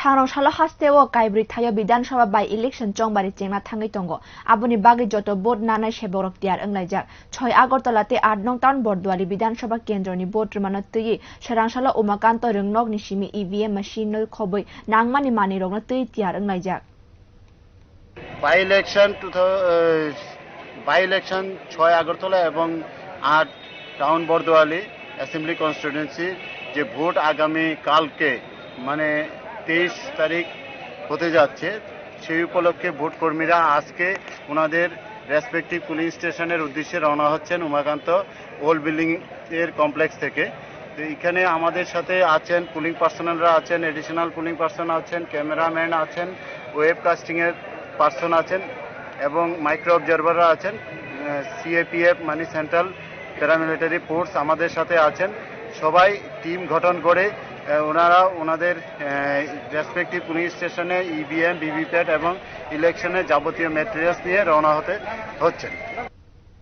Sangrongsalo hasteo kaibrwi thaio bidhansoba by election chongmari chengna thangwi tongo. Aboni bagri joto bod nanai sebukrok tiyar wnglaijak. 6 agartala te 8 nong town borduwali bidhansoba kendroni bod rinano twiwi srangsalo umakanta rwngnok ni simi EVM machine khobwi nangmani mani rokno twiwi tiyar wnglaijak. By election 6 agartala এবং 8 town বর্দুয়ালি assembly constituency যে vote আগামী কালকে মানে 23 তারিখ হতে যাচ্ছে সেই উপলক্ষে ভোট কর্মীরা আজকে ওনাদের রেসপেক্টিভ পুলিং স্টেশনের উদ্দেশ্যে রওনা হচ্ছেন উমাকান্ত ওল্ড বিল্ডিং এর কমপ্লেক্স থেকে। তো এখানে আমাদের সাথে আছেন পুলিং পার্সোনালরা আছেন, এডিশনাল পুলিং পার্সন আছেন, ক্যামেরাম্যান আছেন, ওয়েব কাস্টিং এর পার্সন আছেন এবং মাইক্রো অবজারভাররা আছেন। সিএপিএফ মানে সেন্ট্রাল প্যারামিলিটারি ফোর্স আমাদের সাথে আছেন। সবাই টিম গঠন করে ওনারা ওনাদের রেসপেক্টিভ পুলিং স্টেশনে ইভিএম ভিভিপ্যাট এবং ইলেকশনের যাবতীয় ম্যাটেরিয়ালস নিয়ে রওনা হচ্ছেন।